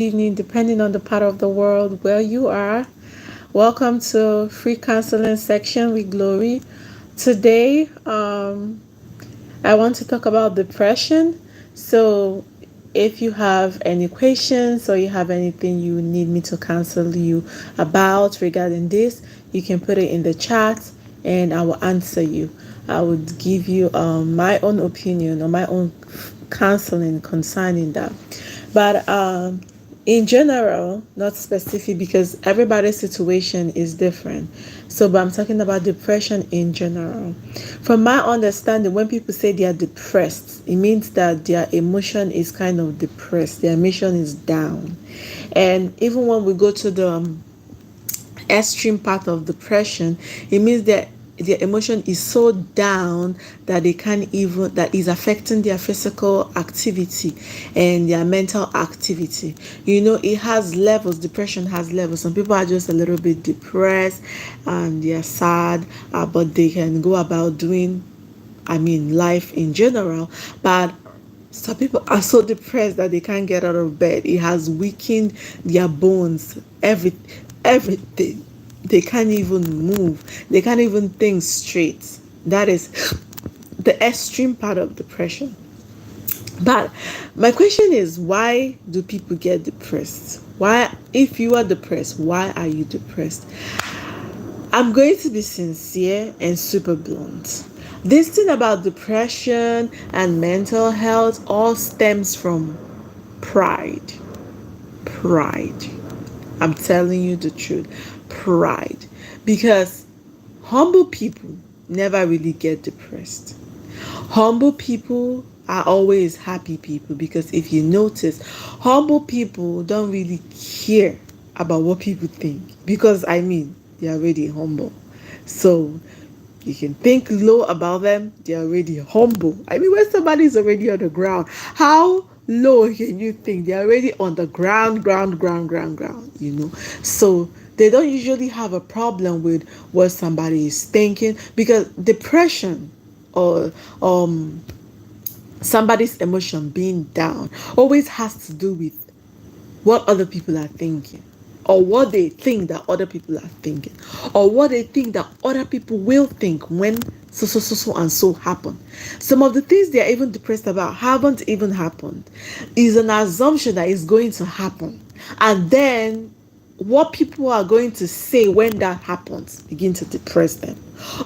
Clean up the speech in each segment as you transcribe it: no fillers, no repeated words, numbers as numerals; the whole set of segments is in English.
evening, depending on the part of the world where you are. Welcome to Free Counseling Section with Glory. Today, I want to talk about depression. So, if you have any questions or you have anything you need me to counsel you about regarding this, you can put it in the chat and I will answer you. I would give you my own opinion or my own counseling concerning that. But in general, not specific because everybody's situation is different. So, but I'm talking about depression in general. From my understanding, when people say they are depressed, it means that their emotion is kind of depressed, their emotion is down. And even when we go to the extreme part of depression, it means that their emotion is so down that they can't even, that is affecting their physical activity and their mental activity. It has levels. Depression has levels. Some people are just a little bit depressed and they're sad, but they can go about doing, life in general. But some people are so depressed that they can't get out of bed. It has weakened their bones, everything. They can't even move. They can't even think straight. That is the extreme part of depression. But my question is, why do people get depressed? Why, if you are depressed, why are you depressed? I'm going to be sincere and super blunt. This thing about depression and mental health all stems from pride. Pride. I'm telling you the truth. Pride. Because humble people never really get depressed. Humble people are always happy people because if you notice, humble people don't really care about what people think because they're already humble. So you can think low about them, they're already humble. When somebody's already on the ground, how low can you think? They're already on the ground. So they don't usually have a problem with what somebody is thinking because depression or somebody's emotion being down always has to do with what other people are thinking, or what they think that other people are thinking, or what they think that other people will think when so and so happen. Some of the things they are even depressed about haven't even happened. Is an assumption that is going to happen, and then what people are going to say when that happens begin to depress them,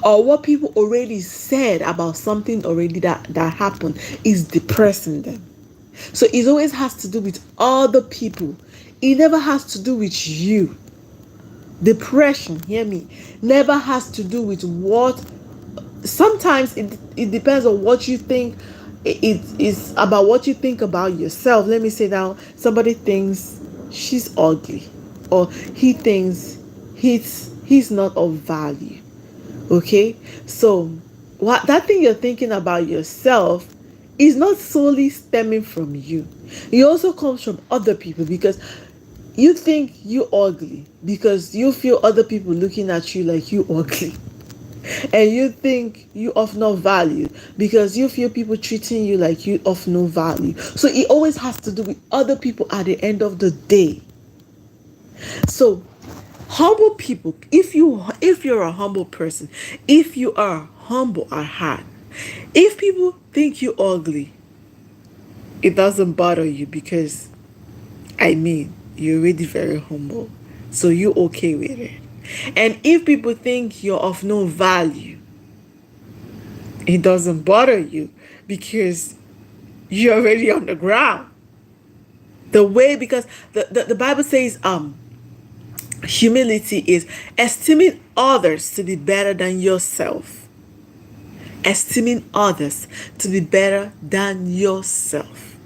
or what people already said about something already that happened is depressing them. So it always has to do with other people. It never has to do with you. Depression, hear me, never has to do with what. Sometimes it depends on what you think. It is about what you think about yourself. Let me say now, somebody thinks she's ugly, or he thinks he's not of value. Okay, so what that thing you're thinking about yourself is not solely stemming from you. It also comes from other people because you think you ugly because you feel other people looking at you like you ugly. And you think you of no value because you feel people treating you like you of no value. So it always has to do with other people at the end of the day. So humble people, if you're a humble person, if you are humble at heart, if people think you ugly, it doesn't bother you because you're already very humble, so you're okay with it. And if people think you're of no value, it doesn't bother you because you're already on the ground. Because the Bible says humility is esteeming others to be better than yourself. Esteeming others to be better than yourself.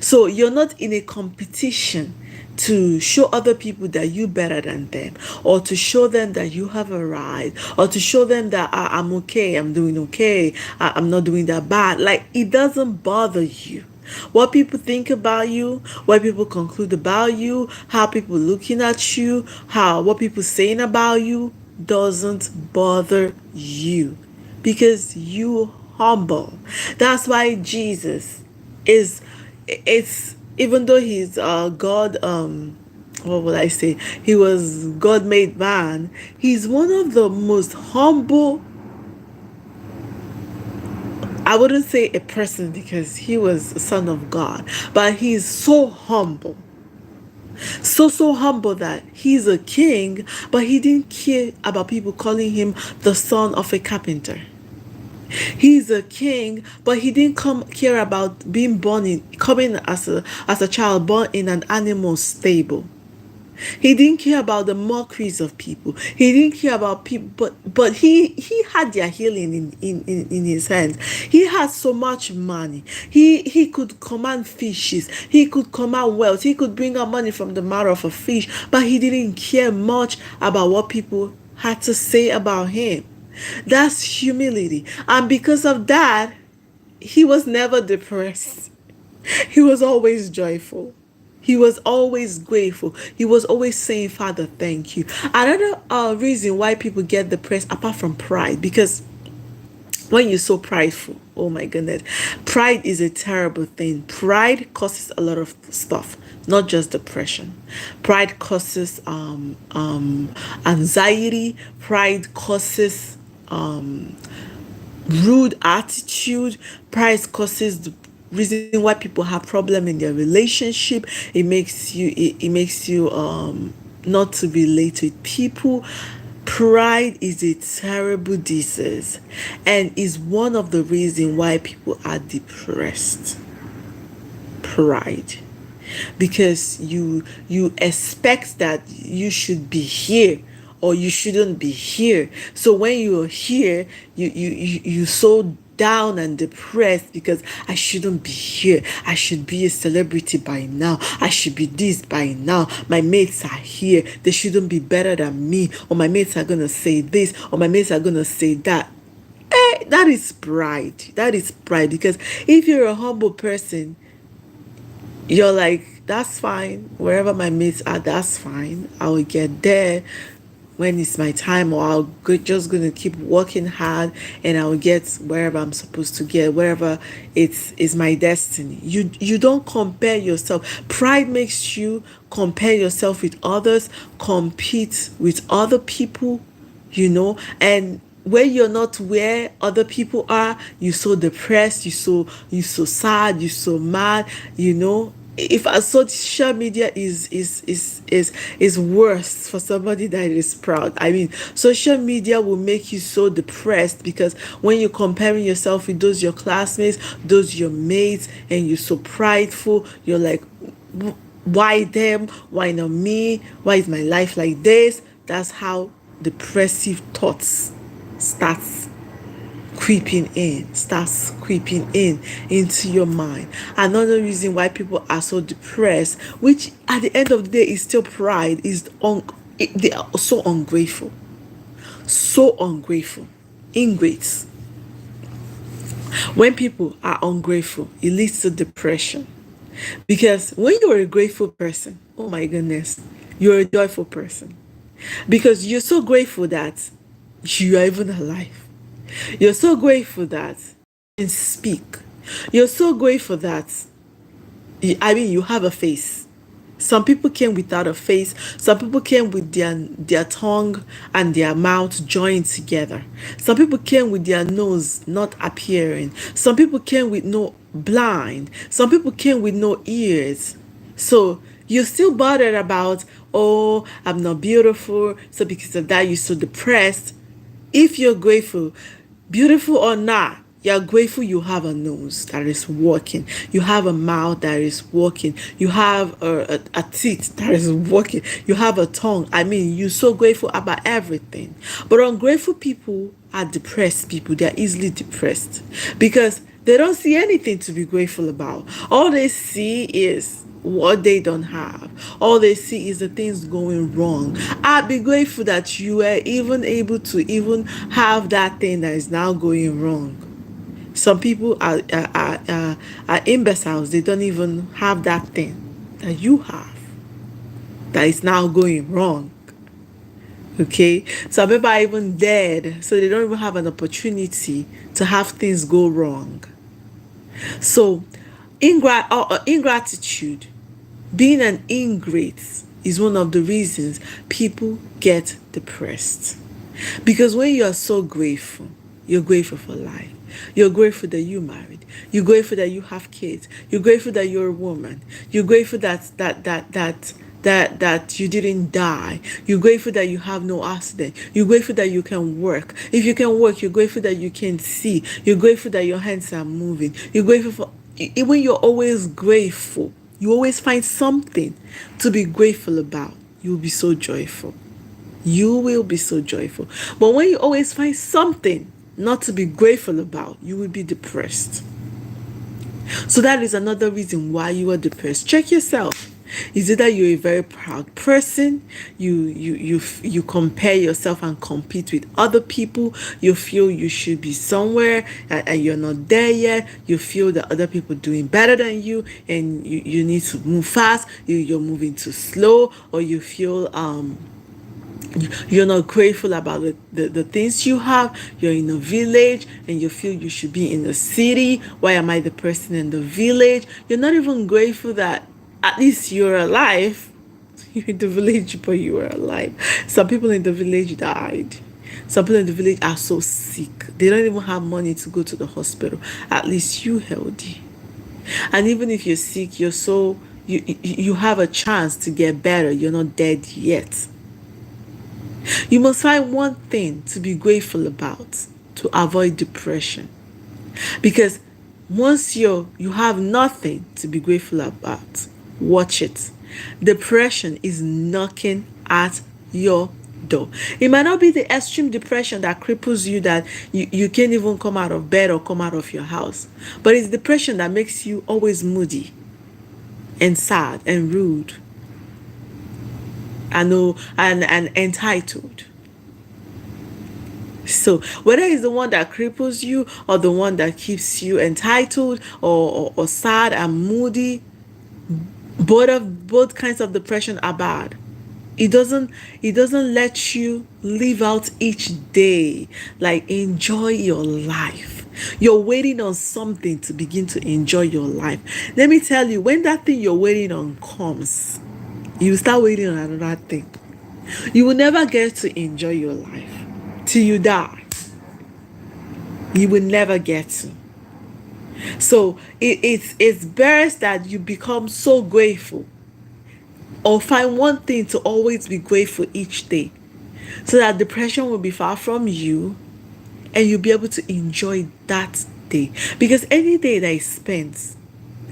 So you're not in a competition to show other people that you're better than them, or to show them that you have a right, or to show them that I'm okay, I'm doing okay, I'm not doing that bad. Like, it doesn't bother you. What people think about you, what people conclude about you, how people looking at you, what people saying about you doesn't bother you because you humble. That's why Jesus is it's even though he's God, what would I say? He was God made man. He's one of the most humble. I wouldn't say a person because he was a son of God, but he's so humble, so humble that he's a king, but he didn't care about people calling him the son of a carpenter. He's a king, but he didn't come care about being born in coming as a child born in an animal stable. He didn't care about the mockeries of people. He didn't care about people, but he had their healing in his hands. He had so much money. He could command fishes. He could command wealth. He could bring out money from the mouth of a fish, but he didn't care much about what people had to say about him. That's humility. And because of that, he was never depressed. He was always joyful. He was always grateful. He was always saying, Father, thank you. Another reason why people get depressed, apart from pride, because when you're so prideful, oh my goodness, pride is a terrible thing. Pride causes a lot of stuff, not just depression. Pride causes anxiety. Pride causes rude attitude. Pride causes the reason why people have problem in their relationship. It makes you not to relate with people. Pride is a terrible disease and is one of the reasons why people are depressed. Pride, because you expect that you should be here or you shouldn't be here. So when you're here, you so down and depressed because I shouldn't be here. I should be a celebrity by now. I should be this by now. My mates are here. They shouldn't be better than me. Or my mates are gonna say this, or my mates are gonna say that. That is pride. That is pride, because if you're a humble person, you're like, that's fine. Wherever my mates are, that's fine. I will get there when it's my time, or just gonna keep working hard, and I will get wherever I'm supposed to get, wherever it's is my destiny. You don't compare yourself. Pride makes you compare yourself with others, compete with other people, and when you're not where other people are, you're so depressed, you so sad, you're so mad. If a social media is worse for somebody that is proud. I mean, social media will make you so depressed, because when you're comparing yourself with those your classmates, those your mates, and you're so prideful, you're like, why them? Why not me? Why is my life like this? That's how depressive thoughts starts creeping in into your mind. Another reason why people are so depressed, which at the end of the day is still pride, is they are so ungrateful. So ungrateful. Ingrates. When people are ungrateful, it leads to depression. Because when you're a grateful person, oh my goodness, you're a joyful person. Because you're so grateful that you are even alive. You're so grateful that you can speak. You're so grateful that, you have a face. Some people came without a face. Some people came with their tongue and their mouth joined together. Some people came with their nose not appearing. Some people came with no blind. Some people came with no ears. So you're still bothered about, oh, I'm not beautiful. So because of that, you're so depressed. If you're grateful, beautiful or not, you're grateful you have a nose that is working. You have a mouth that is working. You have a teeth that is working. You have a tongue. I mean, you're so grateful about everything. But ungrateful people are depressed people. They're easily depressed because they don't see anything to be grateful about. All they see is what they don't have. All they see is the things going wrong. I'd be grateful that you were even able to even have that thing that is now going wrong. Some people are imbeciles. They don't even have that thing that you have that is now going wrong. Okay, some people are even dead, so they don't even have an opportunity to have things go wrong. So Ingratitude, being an ingrate, is one of the reasons people get depressed. Because when you are so grateful, you're grateful for life. You're grateful that you married. You're grateful that you have kids. You're grateful that you're a woman. You're grateful that you didn't die. You're grateful that you have no accident. You're grateful that you can work. If you can work, you're grateful that you can see. You're grateful that your hands are moving. You're grateful for, when you're always grateful, you always find something to be grateful about. You'll be so joyful. You will be so joyful. But when you always find something not to be grateful about, you will be depressed. So that is another reason why you are depressed. Check yourself. Is it that you're a very proud person? You compare yourself and compete with other people. You feel you should be somewhere and you're not there yet. You feel that other people doing better than you and you need to move fast. You're moving too slow, or you feel you're not grateful about the things you have. You're in a village and you feel you should be in the city. Why am I the person in the village? You're not even grateful that at least you're alive. You're in the village, but you are alive. Some people in the village died. Some people in the village are so sick. They don't even have money to go to the hospital. At least you healthy. And even if you're sick, you have a chance to get better. You're not dead yet. You must find one thing to be grateful about to avoid depression. Because once you have nothing to be grateful about, watch it. Depression is knocking at your door. It might not be the extreme depression that cripples you, that you can't even come out of bed or come out of your house. But it's depression that makes you always moody and sad and rude and entitled. So whether it's the one that cripples you or the one that keeps you entitled or sad and moody, both kinds of depression are bad. It doesn't let you live out each day, like enjoy your life. You're waiting on something to begin to enjoy your life. Let me tell you, when that thing you're waiting on comes, you start waiting on another thing. You will never get to enjoy your life till you die. You will never get to. So it's best that you become so grateful, or find one thing to always be grateful each day, so that depression will be far from you and you'll be able to enjoy that day. Because any day that is spent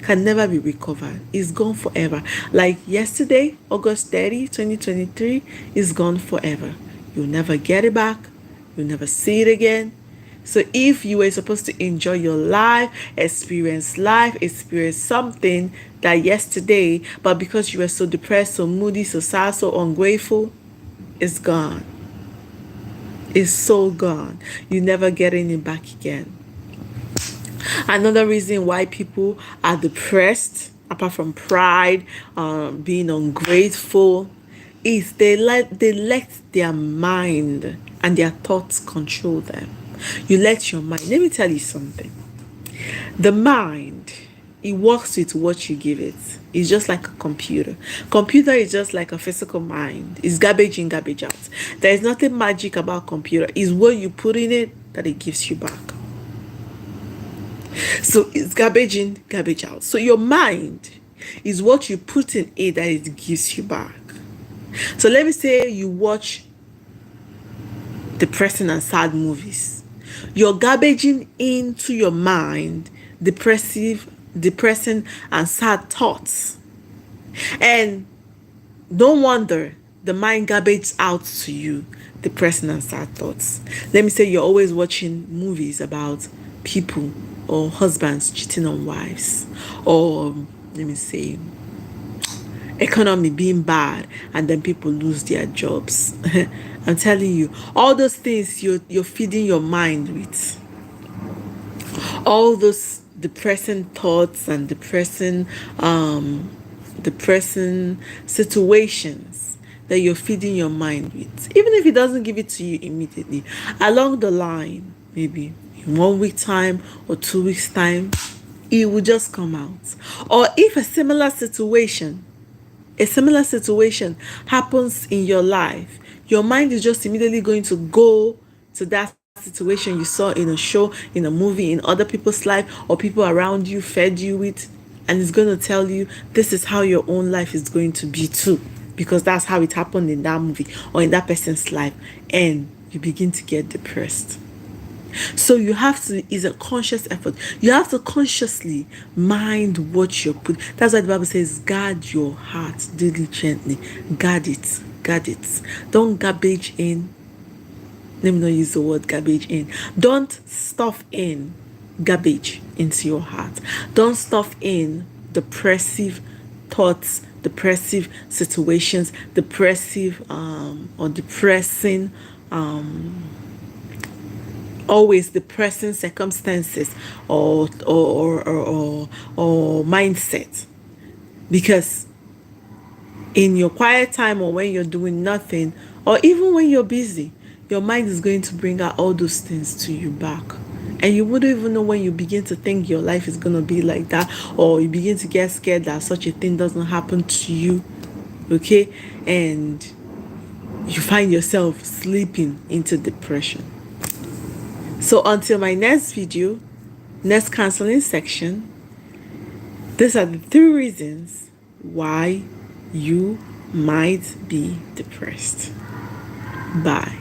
can never be recovered. It's gone forever. Like yesterday, August 30, 2023, is gone forever. You'll never get it back. You'll never see it again. So if you were supposed to enjoy your life, experience something that yesterday, but because you were so depressed, so moody, so sad, so ungrateful, it's gone. It's so gone. You never getting it back again. Another reason why people are depressed, apart from pride, being ungrateful, is they let their mind and their thoughts control them. You let your mind. Let me tell you something. The mind, it works with what you give it. It's just like a computer. Computer is just like a physical mind. It's garbage in, garbage out. There is nothing magic about computer. It's what you put in it that it gives you back. So it's garbage in, garbage out. So your mind is what you put in it that it gives you back. So let me say you watch depressing and sad movies. You're garbaging into your mind depressing and sad thoughts. And no wonder the mind garbage out to you depressing and sad thoughts. Let me say you're always watching movies about people or husbands cheating on wives, or let me say economy being bad and then people lose their jobs. I'm telling you, all those things you're feeding your mind with, all those depressing thoughts and depressing situations that you're feeding your mind with, even if it doesn't give it to you immediately, along the line, maybe in 1 week time or 2 weeks time, it will just come out. Or if a similar situation happens in your life, your mind is just immediately going to go to that situation you saw in a show, in a movie, in other people's life, or people around you fed you with, and it's going to tell you this is how your own life is going to be too, because that's how it happened in that movie or in that person's life, and you begin to get depressed. So you have to, is a conscious effort. You have to consciously mind what you're putting. That's why the Bible says, guard your heart diligently. Guard it. Guard it. Don't garbage in. Let me not use the word garbage in. Don't stuff in garbage into your heart. Don't stuff in depressive thoughts, depressive situations, depressive or depressing always depressing circumstances or mindset, because in your quiet time or when you're doing nothing or even when you're busy, your mind is going to bring out all those things to you back, and you wouldn't even know when you begin to think your life is going to be like that, or you begin to get scared that such a thing doesn't happen to you. Okay, and you find yourself slipping into depression. So until my next video, next counseling section, these are the 3 reasons why you might be depressed. Bye.